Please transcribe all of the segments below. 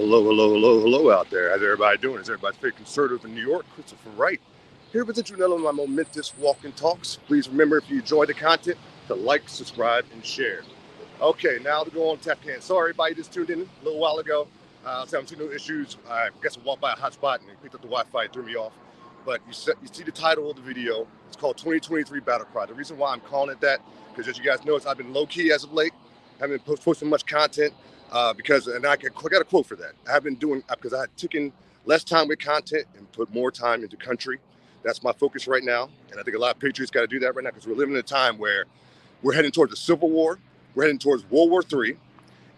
Hello, hello, hello, hello out there. How's everybody doing? Is everybody very conservative in New York? Christopher Wright here to present you another one of my momentous walk and talks. Please remember, if you enjoy the content, to like, subscribe, and share. Okay, now to go on tap can. Sorry, everybody just tuned in a little while ago. I was having no issues. I guess I walked by a hotspot and picked up the Wi-Fi. It threw me off. But you see the title of the video. It's called 2023 Battlecry. The reason why I'm calling it that, because as you guys notice, I've been low-key as of late. I haven't been posting much content. Because I got a quote for that. I've been doing, because I had taken less time with content and put more time into country. That's my focus right now. And I think a lot of patriots got to do that right now, because we're living in a time where we're heading towards a civil war. We're heading towards World War III.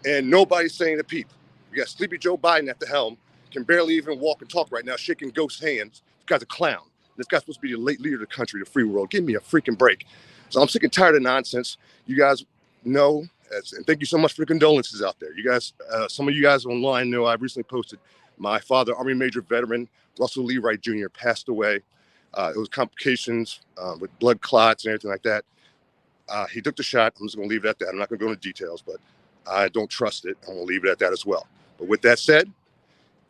And nobody's saying a peep. We got sleepy Joe Biden at the helm, can barely even walk and talk right now, shaking ghost hands. This guy's a clown. This guy's supposed to be the late leader of the country, the free world. Give me a freaking break. So I'm sick and tired of nonsense. You guys know. And thank you so much for the condolences out there. You guys, some of you guys online know I recently posted my father, Army Major veteran Russell Lee Wright Jr. passed away. It was complications with blood clots and everything like that. He took the shot. I'm just going to leave it at that. I'm not going to go into details, but I don't trust it. I'm going to leave it at that as well. But with that said,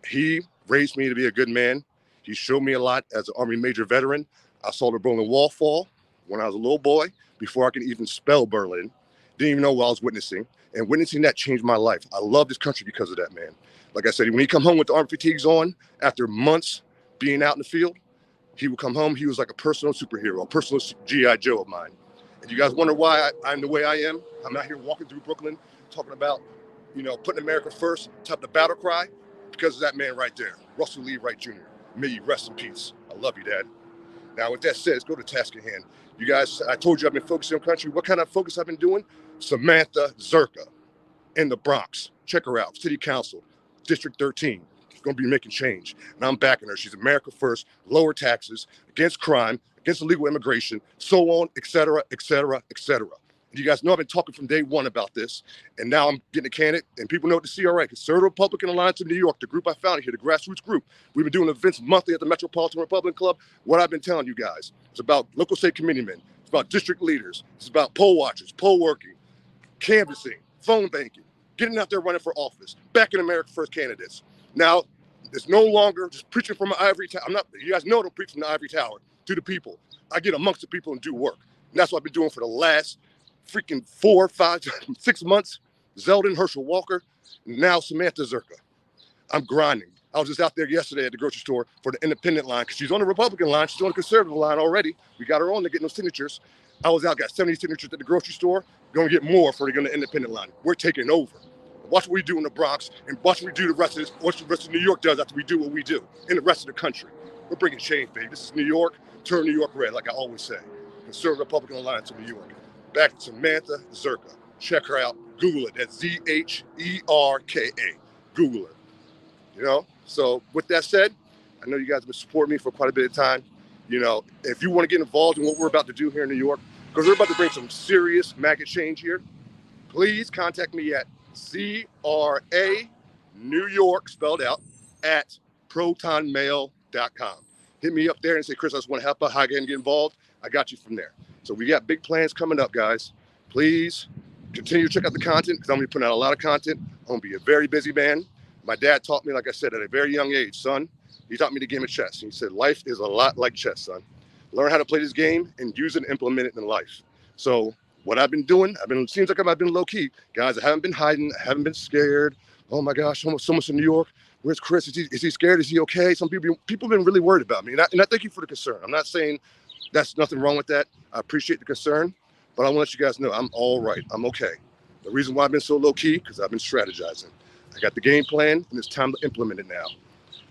he raised me to be a good man. He showed me a lot as an Army Major veteran. I saw the Berlin Wall fall when I was a little boy, before I could even spell Berlin. Didn't even know what I was witnessing. And witnessing that changed my life. I love this country because of that, man. Like I said, when he come home with the army fatigues on, after months being out in the field, he would come home. He was like a personal superhero, a personal G.I. Joe of mine. And you guys wonder why I'm the way I am? I'm out here walking through Brooklyn, talking about, putting America first, top the battle cry, because of that man right there, Russell Lee Wright Jr. May you rest in peace. I love you, Dad. Now, with that said, let's go to task at hand. You guys, I told you I've been focusing on country. What kind of focus I've been doing? Samantha Zerka in the Bronx. Check her out. City Council, District 13. She's going to be making change. And I'm backing her. She's America first, lower taxes, against crime, against illegal immigration, so on, et cetera, et cetera, et cetera. And you guys know I've been talking from day one about this. And now I'm getting a candidate. And people know what the CRA, Conservative Republican Alliance of New York, the group I founded here, the grassroots group. We've been doing events monthly at the Metropolitan Republican Club. What I've been telling you guys, it's about local state committeemen. It's about district leaders. It's about poll watchers, poll working, canvassing, phone banking, getting out there running for office, backing America First candidates. Now, it's no longer just preaching from an ivory tower. You guys know I don't preach from the ivory tower to the people. I get amongst the people and do work. And that's what I've been doing for the last freaking 4, 5, 6 months. Zeldin, Herschel Walker, and now Samantha Zerka. I'm grinding. I was just out there yesterday at the grocery store for the independent line, because she's on the Republican line. She's on the conservative line already. We got her on to get no signatures. I was out, got 70 signatures at the grocery store. Going to get more for the independent line. We're taking over. Watch what we do in the Bronx, and watch what we do the rest of this. Watch the rest of New York does after we do what we do in the rest of the country. We're bringing change, baby. This is New York. Turn New York red, like I always say. Conservative Republican Alliance of New York. Back to Samantha Zerka. Check her out. Google it. That's Zherka. Google her. So with that said, I know you guys have been supporting me for quite a bit of time. If you want to get involved in what we're about to do here in New York, because we're about to bring some serious MAGA change here, please contact me at CRA New York, spelled out, at protonmail.com. Hit me up there and say, Chris, I just want to help out. How can I get involved? I got you from there. So we got big plans coming up, guys. Please continue to check out the content, because I'm going to be putting out a lot of content. I'm going to be a very busy man. My dad taught me, like I said, at a very young age, son, he taught me the game of chess. He said, life is a lot like chess, son. Learn how to play this game and use it and implement it in life. So what I've been doing, seems like I've been low key. Guys, I haven't been hiding. I haven't been scared. Oh my gosh, so much in New York. Where's Chris? Is he scared? Is he okay? Some people have been really worried about me. And I thank you for the concern. I'm not saying that's nothing wrong with that. I appreciate the concern, but I want to let you guys know I'm all right. I'm okay. The reason why I've been so low key, because I've been strategizing. I got the game plan, and it's time to implement it now.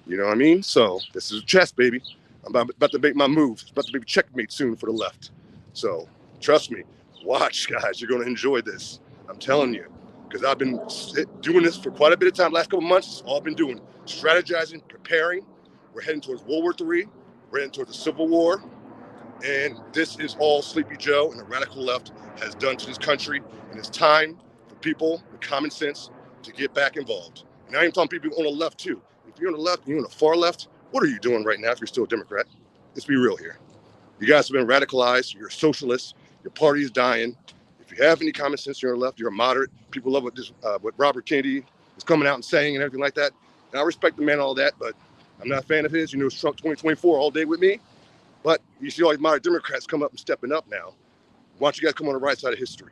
You know what I mean? So this is chess, baby. I'm about to make my moves. It's about to be checkmate soon for the left. So trust me. Watch, guys. You're going to enjoy this. I'm telling you. Because I've been doing this for quite a bit of time. Last couple of months, it's all I've been doing. Strategizing, preparing. We're heading towards World War III. We're heading towards the Civil War. And this is all Sleepy Joe and the radical left has done to this country. And it's time for people with common sense to get back involved. And I'm talking people on the left too. If you're on the left, you're on the far left, what are you doing right now if you're still a Democrat? Let's be real here. You guys have been radicalized. You're a socialist. Your party is dying. If you have any common sense, you're on the left. You're a moderate. People love what Robert Kennedy is coming out and saying and everything like that. And I respect the man and all that, but I'm not a fan of his. You know, it's Trump 2024 all day with me. But you see all these modern Democrats come up and stepping up now. Why don't you guys come on the right side of history?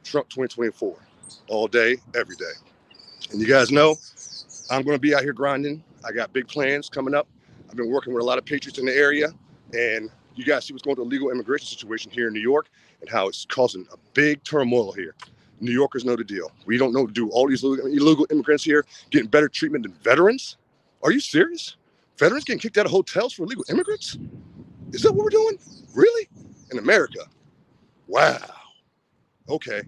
Trump 2024, all day, every day. And you guys know I'm going to be out here grinding. I got big plans coming up. I've been working with a lot of patriots in the area, and you guys see what's going on with the legal immigration situation here in New York and how it's causing a big turmoil here. New Yorkers know the deal. We don't know to do all these illegal immigrants here getting better treatment than veterans. Are you serious? Veterans getting kicked out of hotels for illegal immigrants? Is that what we're doing? Really? In America? Wow. Okay.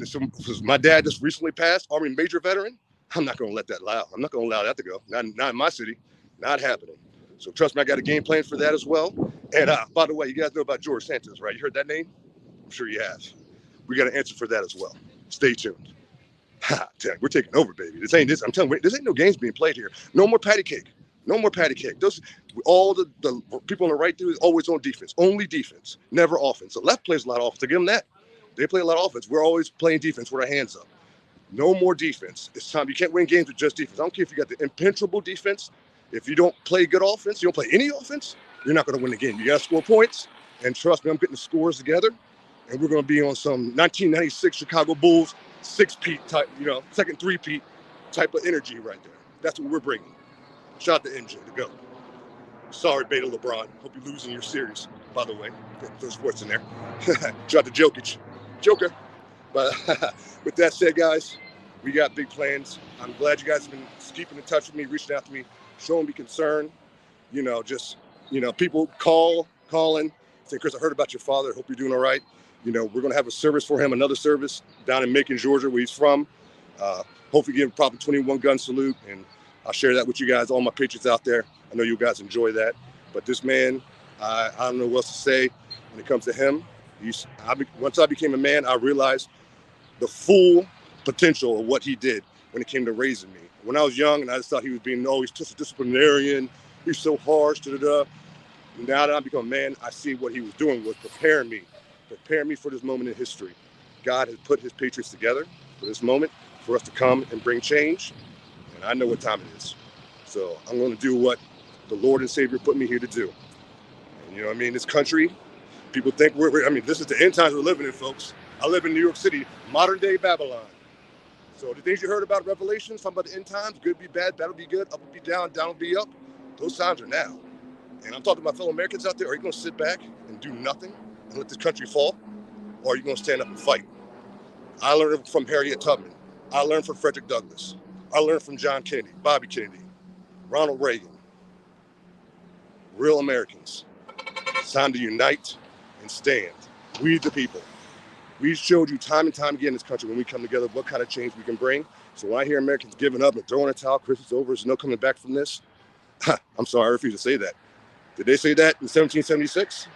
So my dad just recently passed, Army Major veteran. I'm not going to let that allow. I'm not going to allow that to go. Not in my city. Not happening. So trust me, I got a game plan for that as well. And by the way, you guys know about George Santos, right? You heard that name? I'm sure you have. We got an answer for that as well. Stay tuned. Ha, we're taking over, baby. This ain't this. I'm telling you, this ain't no games being played here. No more patty cake. No more patty cake. Those all the people on the right do is always on defense. Only defense, never offense. The left plays a lot of offense. To give them that, they play a lot of offense. We're always playing defense with our hands up. No more defense. It's time. You can't win games with just defense. I don't care if you got the impenetrable defense. If you don't play good offense, you don't play any offense, you're not going to win the game. You got to score points. And trust me, I'm getting the scores together. And we're going to be on some 1996 Chicago Bulls 6-peat type, second 3-peat type of energy right there. That's what we're bringing. Shout out to MJ to go. Sorry, Beta LeBron. Hope you lose in your series, by the way. There's sports in there. Shout out to Jokic. Joker. But with that said, guys, we got big plans. I'm glad you guys have been keeping in touch with me, reaching out to me, showing me concern. People calling, saying, Chris, I heard about your father. Hope you're doing all right. We're going to have a service for him, another service down in Macon, Georgia, where he's from. Hopefully give a proper 21 gun salute, and I'll share that with you guys, all my patriots out there. I know you guys enjoy that. But this man, I don't know what else to say when it comes to him. Once I became a man, I realized the full potential of what he did when it came to raising me. When I was young, and I just thought he was being always just a disciplinarian, he's so harsh, Now that I become a man, I see what he was doing was preparing me for this moment in history. God has put his patriots together for this moment, for us to come and bring change, and I know what time it is. So I'm going to do what the Lord and Savior put me here to do. And you know what I mean? This country, people think this is the end times we're living in, folks. I live in New York City, modern day Babylon. So the things you heard about Revelations, talking about the end times, good be bad, bad will be good, up will be down, down will be up. Those times are now. And I'm talking to my fellow Americans out there. Are you going to sit back and do nothing and let this country fall? Or are you going to stand up and fight? I learned from Harriet Tubman. I learned from Frederick Douglass. I learned from John Kennedy, Bobby Kennedy, Ronald Reagan. Real Americans. It's time to unite and stand. We the people. We showed you time and time again in this country when we come together what kind of change we can bring. So when I hear Americans giving up and throwing a towel, Chris, it's over, there's no coming back from this. I'm sorry, I refuse to say that. Did they say that in 1776?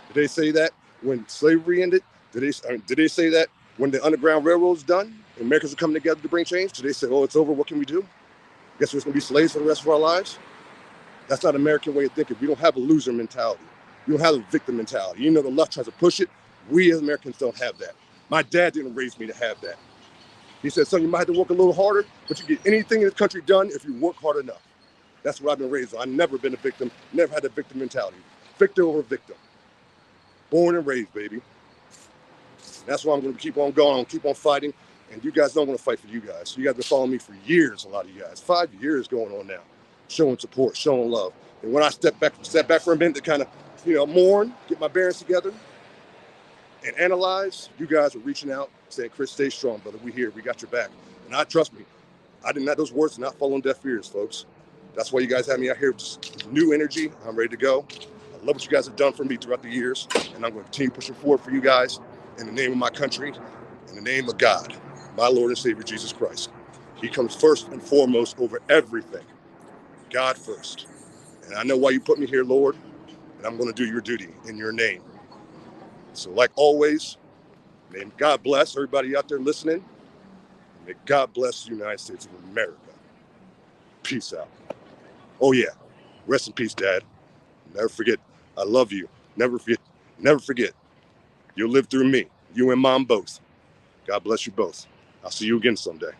Did they say that when slavery ended? Did they say that when the Underground Railroad's done and Americans are coming together to bring change? Did they say, oh, it's over, what can we do? Guess we're just going to be slaves for the rest of our lives? That's not an American way of thinking. We don't have a loser mentality. We don't have a victim mentality. The left tries to push it. We as Americans don't have that. My dad didn't raise me to have that. He said, son, you might have to work a little harder, but you get anything in this country done if you work hard enough. That's what I've been raised on. I've never been a victim, never had a victim mentality. Victor over victim. Born and raised, baby. That's why I'm going to keep on going, keep on fighting. And you guys know I'm going to fight for you guys. You guys have been following me for years, a lot of you guys. 5 years going on now. Showing support, showing love. And when I step back for a minute to kind of, mourn, get my bearings together, and analyze, you guys are reaching out, saying, Chris, stay strong, brother. We here. We got your back. And trust me, those words are not falling deaf ears, folks. That's why you guys have me out here with just new energy. I'm ready to go. I love what you guys have done for me throughout the years. And I'm going to continue pushing forward for you guys in the name of my country, in the name of God, my Lord and Savior, Jesus Christ. He comes first and foremost over everything. God first. And I know why you put me here, Lord, and I'm going to do your duty in your name. So like always, may God bless everybody out there listening. May God bless the United States of America. Peace out. Oh yeah, rest in peace, Dad. Never forget, I love you. Never forget. You'll live through me, you and Mom both. God bless you both. I'll see you again someday.